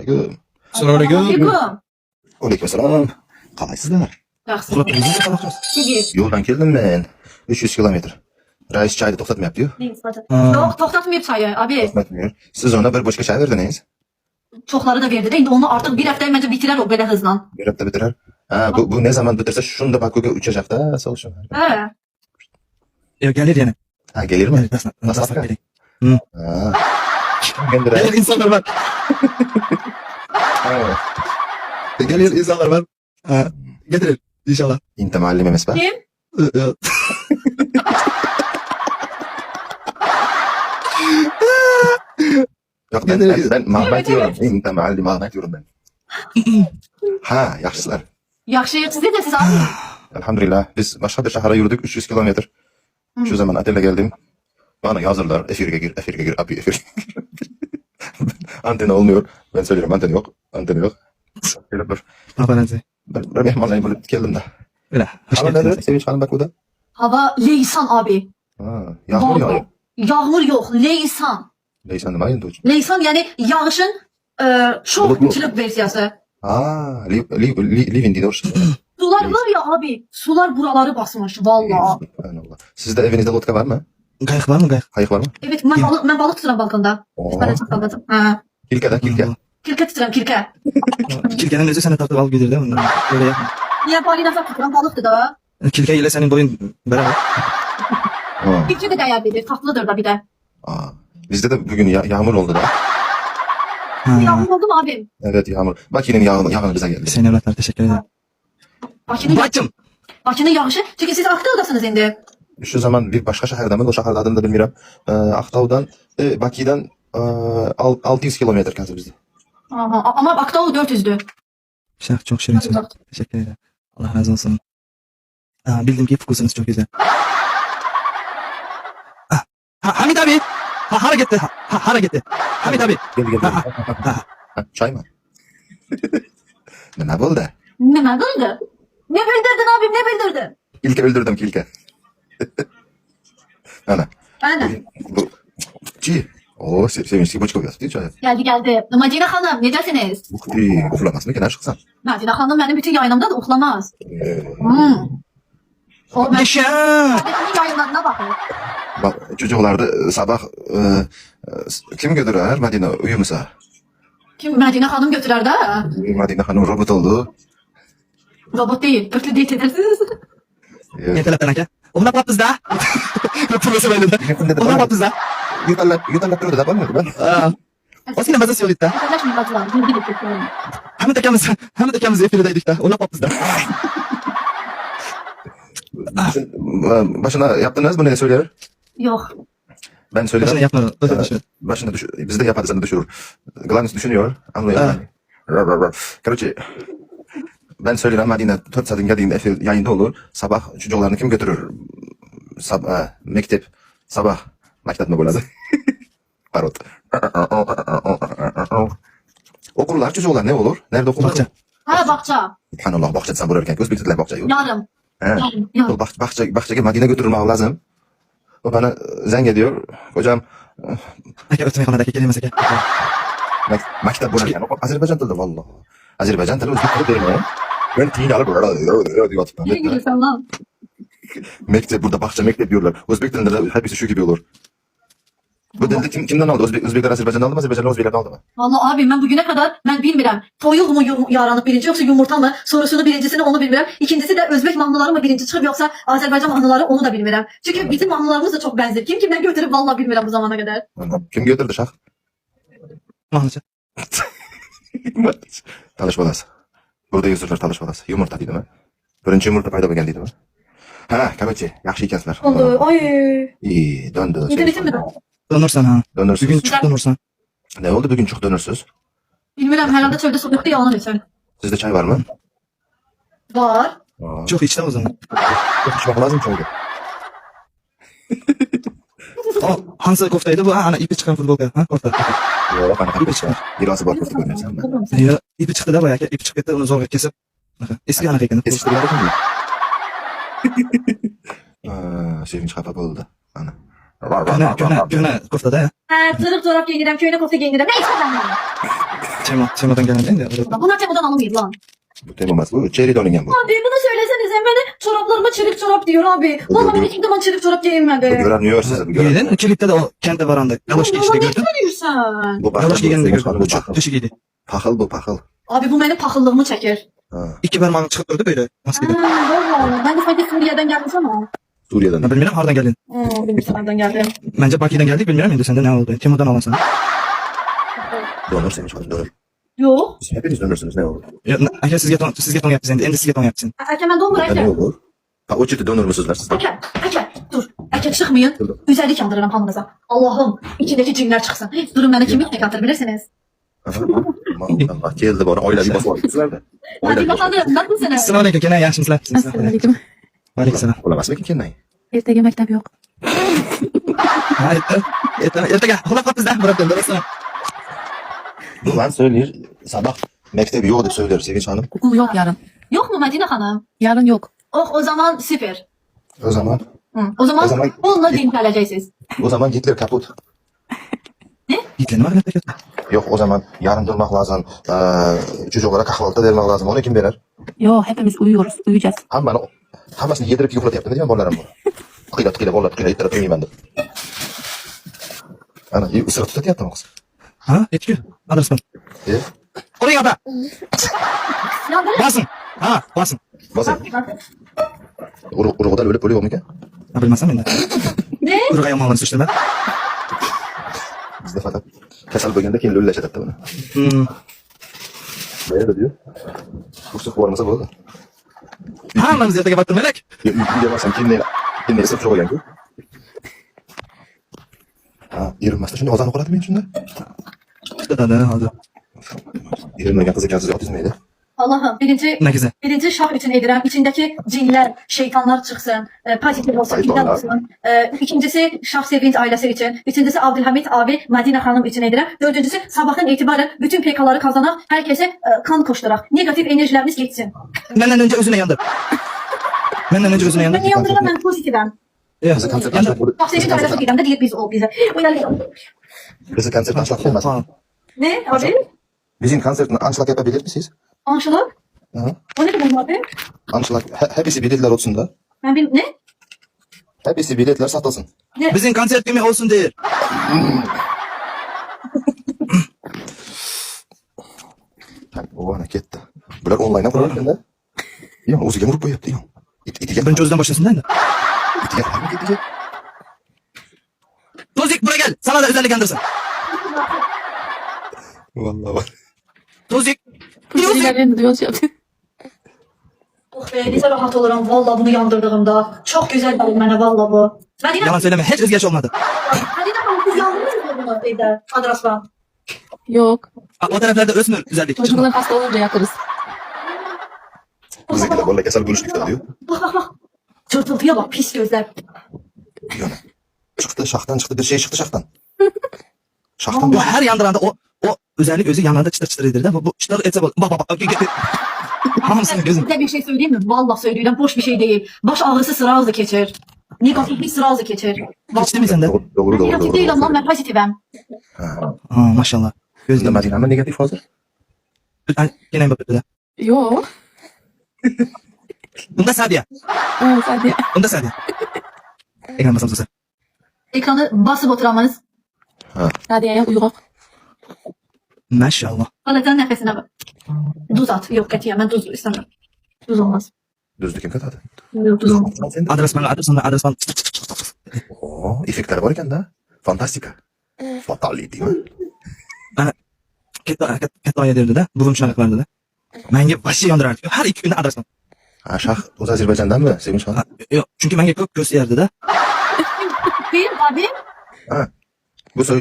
Assalomualaikum. Assalomualaikum. Alaykum. Qalaysizlar? Yaxshi. Yo'ldan keldim men. 300 kilometr. Rais çayda to'xtatmayapti-yu. Yo'q, to'xtatmayıb çayı abi. To'xtatmıyor. Siz ona bir boşqa çay verdiniz. Çoxları da verdi de indi onu artıq bir həftəyə məncə bitirer o belə hızla. Bir hafta bitirer. Ha, bu ne zaman bitirse şunda Bakü'ye uçacak da sağ olsun. Hə. Yok gelir yani. Ha gelir mi? Nasıl gelir? Ha. Gelir. Gelir insanlar var. Ha. Gelir insanlar var. Ha, getirir inşallah. İnte muallim emas ba? Kim? Yok ben Mahmet diyorum. İnte muallim Mahmet diyorum ben. Ha yaxşılar. Yaxşı, siz necəsiz abi? Elhamdülillah. Biz başka bir şehre yürüdük 300 kilometre. Şu zaman otele geldim. Bana yazırlar efirge gir, abi efirge gir. Anten olmuyor. Ben söylüyorum anten yok. Böyle bir Babanızı. bir mehmanlayım böyle geldim de. Öyle. Hoş Hava nedir? geldiniz. Sevinç Hanım Bakü'de. Hava Leysan abi. Ha, yağmur yağıyor. Yağmur yox, Leysan. Leysan nima endi? Leysan yəni yağışın çox Bulutlu. kiçik versiyası. Ha, living diyor. Sular var ya abi, sular buraları basmış valla. Subhanallah. Sizde evinizde lotka var mı? Kayık var mı kayık? Kayık var mı? Evet, mən balıq tuturam balkonda. Oo. Ben de çok salladım. Ha. Kilkede. Kirkə tuturam, kirkə. Kirkenin özü seni tartıp alıp gidiyor değil mi? Öyle yapma. Niyə balina tuturam, balıqdır da. Kirke ile senin boyun beraber. Ha. Kirkə də dəyər verir, tatlıdır da bir də. Aa, bizde de bugün yağmur oldu da. Ha. Yağmur oldu mu abim? Evet yağmur. Bakü'nün yağını bize geldi. Senin evlatlar teşekkür ederim. Bacım. Bakının yağışı. Çünkü siz Aktağ'dasınız indi. Şu zaman bir başka şehirden o şehirde adını da bilmiyorum. Aktau'dan Bakü'den 600 kilometre kaldı bizde. Aha, ama Aktağ 400'dü. Şah çok şirinsin. Teşekkür ederim. Allah razı olsun. Bildim ki fokusunuz çok güzel. Hamit abi. Hareketli. Hareketli. Hamit abi. Gel. Çay mı? Ne oldu? Ne oldu? Ne bildirdin abim, ne bildirdin? İlke öldürdüm kilke. Ana. Aynen. Bu. Çiğ. Oo sevinçli boçka oluyorsun değil mi? Geldi. Madine Hanım, necəsiniz? Bu uflamaz mı? Kenar çıksan. Madine Hanım benim bütün yayınımda da uxlamaz. O ben Yaşa. bütün yayınlarına bakır. Bak çocuklarda sabah kim götürür Madine uyumusa? Kim Madine Hanım götürər də? Madine Hanım robot oldu. Robot değil, pörtlü deyit edersiniz. Yeter teneke. Onu yapıp bizde. Profesör elinde. Onu yapıp bizde. Yutarlar durdu da bakmıyordu ben. O senin bazı söyledi de. Arkadaşım bacılar, bir gidip götürüyorum. Hem de kendimiz efirdeydik de. Onu yapıp bizde. Başına yaptınız mı ne söyler? Yok. Ben söyledim. Başına yapma. Öyle düşün. Başına düşür. Bizde yapardı sen de düşürür. Glanus düşünüyor. Anlıyor. Короче ben söylerim Madine 4 saatin geldiğinde efir yayında olur. Sabah çocuklarını kim götürür? Mektep. Sabah. Mektep mi buladı? Parot. Okullar çocuklar ne olur? Nerede okullar? Bakça. Ha bakça. Subhanallah bakça sen buraya Özbek dilleri bakça yok. Yarım. He. Yarım. Bahçeye Madine götürmek lazım. O bana zeng ediyor. Hocam Eke ötmeye kanadaki kelimesi ki. mektep buraya. Azerbaycan dilde valla. Azerbaycan dili Özbek dili değil mi? Ben tiyini alıp diyor. Niye gülüyorsun lan? Mektep burada bahçe mektep diyorlar. Özbek dilinde de hepsi şu gibi olur. Bu dilde kimden aldı? Özbekler Azerbaycan'dan aldı mı? Azerbaycan'dan Özbeklerden aldı mı? Vallahi abi ben bugüne kadar ben bilmirəm. Toyuq mu yaranıb birinci yoksa yumurta mı? Sorusunu birincisini onu bilmirəm. İkincisi de Özbek mahnıları mı birinci çıkıb yoksa Azerbaycan mahnıları onu da bilmirəm. Çünkü bizim mahnılarımız da çok benzer. Kim kimden götürüp vallahi bilmirəm bu zamana kadar. Kim götürdü şah? Mahmutça. Talış balası. Burada yazırlar talış balası. Yumurta değil mi? Birinci yumurta payda geldi değil mi? Ha, kabaçı. Yaxşı ikansınlar. Oldu. Ay. İyi, döndü. İnternetim mi? Dönürsen ha. Dönürsüz. Bugün çok dönürsen. Ne oldu bugün çok dönürsüz? Bilmirəm, herhalde çölde su yoktu ya onun için. Sizde çay var mı? Var. Çok içti o zaman. Çok içmek lazım çünkü. O hansı koftaydı bu? Ana ipi çıkan futbolka. Ha kofta. Yok, bana kapı çıkar. Biraz var kofta görmüyorsan ben. Ya ipi çıktı da bayağı. İpi çıktı onu zor kesip. Eski ana kayken. Eskişehir'de mi? Sevinç kafa oldu. Ana. Köhne koftada ya. Ha, tırık çorap giyinirəm, köyünə kofta giyinirəm. Ne içmədəm ben? Temodan gelen değil de. Bunlar temodan alınmayıb lan. Bu temamaz bu. Cherry'de oynayın bu. Abi bunu söylesenize bana çoraplarıma çelik çorap diyor abi. Vallahi ben hiç zaman çelik çorap giyinmedi. Bu gören New York size. Bu gören. Giydin. Klipte de o kente varanda. Galoş giyişte Ne gördüm. söylüyorsun? Bu Galoş giygeninde gördüm. Bu Bu çok dışı giydi. Paxıl bu paxıl. Abi bu benim paxıllığımı çekir. Ha. İki parmağını çıkıp durdu böyle. Ha, Maskede. vallahi. Ben de sanki Suriye'den gelmiş ama. Suriye'den. Ben bilmiyorum hardan geldin. Bilmiyorum geldim. Bence Bakü'den geldik bilmiyorum indi sende ne oldu. Temodan alan sana. Donör Sevinç Hanım donör. Yok. Siz hepiniz dönürsünüz ne olur? Aka siz geton yaptınız. Endi siz geton yaptın. Erken ben dondur Ne Erken. olur? Ha o çıktı donör müsünüzler siz? Erken. Dur. Erken çıkmayın. Dur. Güzellik yandırırım hamınıza. Allah'ım içindeki cinler çıksın. Durun bana kimi katır bilirsiniz. Allah geldi bana oyla bir basma. Sizler de. Oyla Hadi bir basma. bakalım. Bak mısınız? Assalamu alaikum. Kene yaxshimisizlar? Assalamualaikum. Aleyküm selam. Olamaz mı ki kendine? Ertaga maktab yo'q. Ha, ertaga uxlab qolibmiz-da. Biroq durasizmi? Ulan söylüyor. Sabah mektebi yok diye söylüyor Sevinç Hanım. Okul yo'q yarın. Yok mu Medine Hanım? Yarın yo'q. Oh o zaman süper. O zaman O zaman O zaman- onunla din kaleceksiniz. Hitler kaput. Hitlerni mag'lubiyatga uchratdi. Yok o zaman yarın durmak lazım. Çocuklara kahvaltı vermek lazım. Onu kim verir? Yo'q, hepimiz uyuyoruz, uyuyacağız. Hammasini yedirip yuklatyapti. Ne diyeyim bolalarım bu? Tıkıyla bolalar tıkıyla ittirip uyumayman deb. Ana ısırık tutatyapti mı kız? Ha, aytku. Adres bor. E? Qo'ying opa. Ya böyle. Basın. Ha, basın. Basın. Urug'dan ölüp ölüyor mu ki? Ha, bilmasam endi. Ne? Urug'a yomonligini surishtirma. Bizde fakat kasal bo'lganda keyin lo'llashyapti buni. Böyle de diyor. Kursuk bormasa bo'ladi. Hammamiz ertaga battirmaylik. Uyga borsam kimni esa shu bo'lgan-ku. Ha, erinmasdan shunday ozan qo'yadimi shunda? Tutadi hozir. Erinmagan qiz ekansiz otizmaydi. Allah'ım Nagiza. birinci şah için edirəm. İçindeki cinler, şeytanlar çıksın. Pozitif olsun, Şeytanlar. güzel olsun. İkincisi Şah Sevinç ailesi için. Üçüncüsü Abdülhamit abi Medine Hanım için edirəm. Dördüncüsü sabahtan itibaren bütün PK'ları kazanak. Herkese kan koşturak. Negatif enerjilerimiz geçsin. Menden önce özüne yandır. Menden önce özüne yandır. Ben yandırırım ben pozitifim. Kızı konsert Yandır. açlaq Şah Sevinç ailesi edirəm de deyip biz ol bize. Kızı konsert açlaq olmasın. Ne abi? Bizim konsertini anşlak yapabilir misiniz? Anşılır. Hı. O ne demek abi? Anşlak. Hepsi biletler olsun da. Ben bir ne? Hepsi biletler satılsın. Bizim konsert günü olsun der. O ana ketdi. Bular online'a qo'yapti-da. Yo'q, o'ziga urib qo'yapti, yo'q. Itiga Birinchi o'zidan boshlasın endi. itiga hamma ketiga. To'zik buraya gel. Sana da özellik yandırsın. Vallahi. To'zik. Kursiylar endi duyuyoruz yaptı. Oh be, neyse rahat olurum. Valla bunu yandırdığımda. Çok güzel benim bana valla bu. Medine Yalan söyleme. Hiç özgeç olmadı. Medine Hanım siz yandınız mı bunu evde? Adresla. Yok. O taraflarda ösmür özellik. Çocuklar hasta olunca yakarız. Bizimkiler vallahi kasal bölüştük diyor. Bak bak bak. Çırpıntıya bak pis gözler. Yani. Çıktı şahtan çıktı bir şey çıktı şahtan. Şahtan Bu bir her yandıranda o özellik özü yanlarda çıtır çıtır edir de. Bu çıtır etse bol. Bak bak bak. Hamısını gözüm. Size bir şey söyleyeyim mi? Valla söylüyorum boş bir şey değil. Baş ağrısı sıra hızlı geçer. Negatiflik sıra hızlı geçer. Geçti mi sende? doğru. Negatif değil ama ben pozitifim. Ha maşallah. Bizde Gözüm. Medine ama negatif hazır. Gene bakıyor. Yok. Bunda Sadiye. Evet hadi. Bunda Sadiye. Ekran basamızı. Ekranı basıp oturamaz. Radiyaya uyuq. Maşallah. Palatan nefesine bak. Duz at. Yok katiyen ben tuz istemem. Tuz olmaz. Düzdü kim katadı? Yok tuz olmaz. Adres bana. Oo, efektler var iken da. Fantastika. Fatality mi? Katta oya derdi de. Bugün şarkılarda da. Menga başı yandırardı. Her iki günde adres bana. Ha şah o Azerbaycan'dan mı Sevinç Hanım? Yok çünkü menga ko'p gösterdi de. Bir abi. Ha.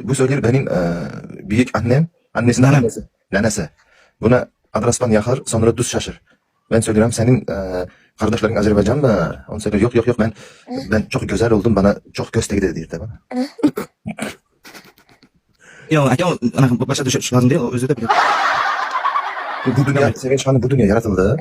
Bu söyler benim büyük annem, annesinin Nenem. annesi. Nenesi. Buna adrespan yakar sonra düz şaşır. Ben söylüyorum senin kardeşlerin Azerbaycan mı? Onu söylüyor yok ben çok güzel oldum bana çok göz tegdi dedi bana. Yok aka başa düşüş lazım değil o özü de biliyor. Bu dünya Sevinç Hanım bu dünya yaratıldı.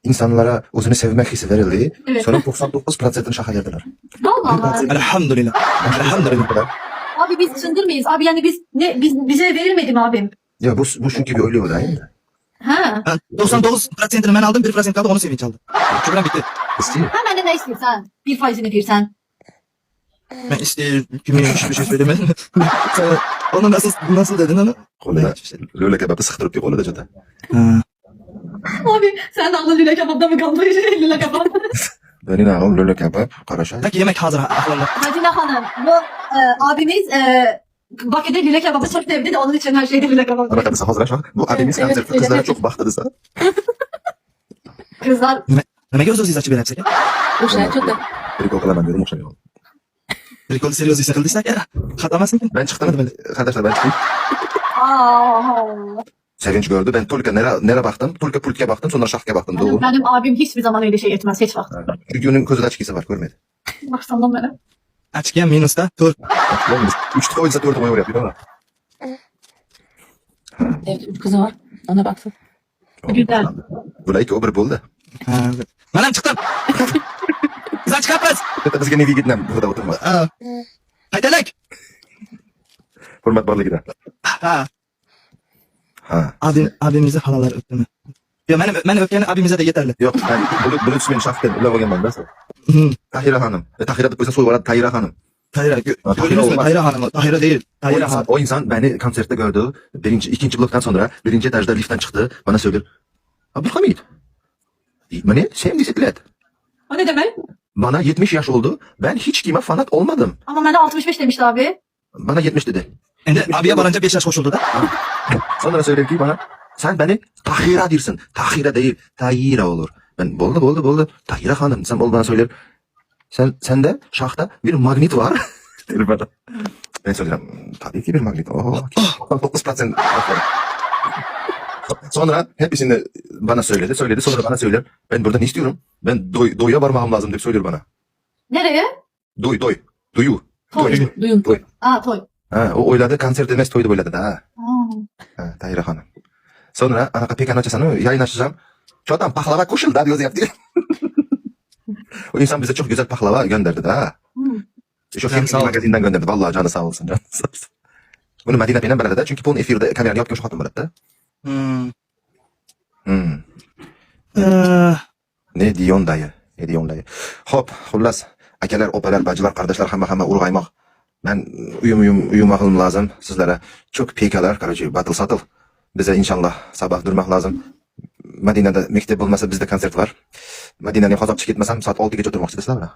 insanlara özünü sevmek hissi verildi. Evet. Sonra 99%'ını şaka yerdiler. Vallahi. Elhamdülillah. Elhamdülillah. Abi biz çıldırmayız. Abi yani bize verilmedi mi abim? Ya bu çünkü bir ölü o değil mi? Ha. 99%'ini ben aldım, 1% kaldı, onu Sevinç aldı. Şükran bitti. İstiyor. Hemen de ne istiyorsan. 1%'ini versen. Ben işte kimiymiş bir şey söylemedim. Onu nasıl dedin onu? Koluna lüle kebabı sıktırıp bir kolu da cidden. Ha. Abi sen de aldın lüle kebapta mı kaldın? Lüle kebap. Benim ağım lüle kebap, karaşay. Peki yemek hazır aklımda. Madine Hanım bu abimiz Bakü'de lüle kebabı çok sevdi de onun için her şeyde lüle kebap. Ana kadısı hazır aşağı. Bu abimiz Evet, konsertli evet, kızlara evet. çok baktıdıysa. Kızlar Nima o'zingiz ochib berasiz aka? O'sha cho'ta. Bir koklaman dedim okşamıyor. Prikol seriozisi qildingizki aka? Xato emasmikin? Ben çıktım. Arkadaşlar ben çıktım. Sevinç gördü. Ben Tulka nere baktım? Tulka pultke baktım. Sonra şahke baktım. Doğru. benim abim hiçbir zaman öyle şey etmez hiç vakit. Çünkü onun gözü açıkisi var. Görmedi. Baksandan beri. Ochgan minusda 4. Üç tık oysa 4 oy yapıyor ama. Evet, 3 kızı var. Ona baksın. Güzel. Bular ikki bir bo'ldi. Men ham chiqdim. Biz chiqamiz. Bizga neviga gitmam. Burada o'tirma. Qaytalik. Hurmat borligida. Ha. Ha. Abimizni halollari o'tdimi? Yo, meni o'tgani abimizga da yetarli. Yo'q, ben bulut men shaxsan ular olganman da. Tahira Hanım. Tahira deb qo'ysa so'yib Tahira Hanım. Tahira, gördünüz mü? Tahira hanım, Tahira değil. Tahira hanım. O insan beni konserte gördü. İkinci bloktan sonra birinci etajda liftten çıktı. Bana söylüyor. Abdülhamid. Beni sevdisilet. O ne demek? Bana 70 yaş oldu. Ben hiç kime fanat olmadım. Ama bana 65 demişti abi. Bana 70 dedi. Endi abiye varınca 5 yaş koşuldu da. Sonra söyledi ki bana sen beni Tahira dersin. Tahira değil. Tahira olur. Ben oldu. Tahira Hanım. Sen bana söyler. Sende şahta bir magnet var. Dedi bana. Ben söyledim. Tabii ki bir magnet. 99%. Sonra hepsini bana söyledi. Sonra bana söyler. Ben burada ne istiyorum? Ben doya varmam lazım diye söylüyor bana. Nereye? Duyu. Duyun. Toy. Toy. Ha, o oyladı konser demez toydu oyladı da. Aa. Ha, Tahira Hanım. Sonra ana pekan açasanı yayın açacağım. Çoğdan pahlava koşuldu diyoruz yaptı. O insan bize çok güzel pahlava gönderdi da. Şu film sağ ol. magazinden gönderdi. Vallahi canı sağ olsun. Canı sağ olsun. Bunu Madina benim barada çünkü bunun efirde kameranı yapmış hatun barada. Ne diyorsun dayı? Hop, xullas. Akalar, opalar, bacılar, kardeşler hamma urg'aymoq. Ben uyumağım lazım sizlere. Çok pekalar, короче, batıl satıl. Bize inşallah sabah durmak lazım. Madina'da mektep olmasa bizde konsert var. Madina'ya Qozog'cha ketmasam saat 6gacha o'tirmoqchi sizlar.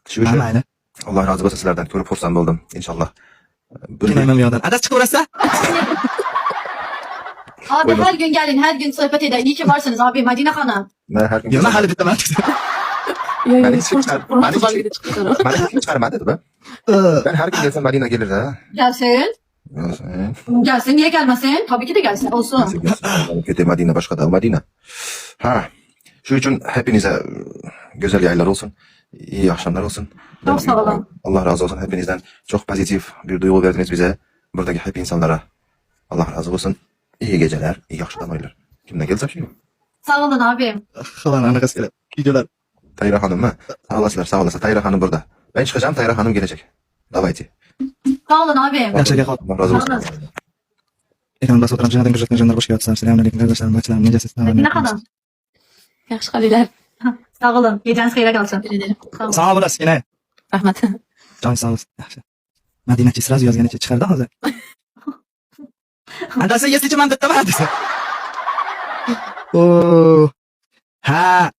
Shu uchun Mayli. Alloh rozi bo'lsin sizlardan. Ko'rib xursand bo'ldim inshaalloh. Kelmayman bu yoqdan. Adas chiqaversa? Abi her gün gelin, her gün sohbet edin. İyi ki varsınız abi Madine Hanım. Ben her gün Yo, men hali bittaman. Yo, Ben yo, hiç çıkar- ben hiç- Kur'an çıkıyor. Madina kim çıkarmadı be? Ben her gün gelsem Madina gelir ha. Gelsin. Gelsin niye gelmesin? Tabii ki de gelsin. Olsun. Kötü Madina başka da Madina. Ha. Şu için hepinize güzel yaylar olsun. İyi akşamlar olsun. Çok sağ olun. Allah razı olsun hepinizden. Çok pozitif bir duygu verdiniz bize. Buradaki hep insanlara. Allah razı olsun. İyi geceler, iyi akşamlar. Kimden gelse şey. Sağ olun abim. Falan anakası kelib. Videolar. Tayra Hanım mı? Sağ olasın. Tayra Hanım burada. Ben çıkacağım, Tayra Hanım gelecek. Davayci. Sağ olun abim. Yaxshi aka. Allah razı olsun. Sağ olun. Ekranda basib o'tirib, janodan ko'rsatgan jonlar boshqa yotsam. Assalomu alaykum qardoshlar, bachalarim, nejasiz? Madine Hanım. Yaxshi qilinglar. Sağ olun. Geceniz hayırlı kalsın. Teşekkür ederim. Sağ olun. Sağ olasın yine. Rahmat. Joy sağ olasın. Yaxshi. Madinachi sразу yozganicha chiqardi hozir. Andasi, если man bitta desa. Oo. Ha,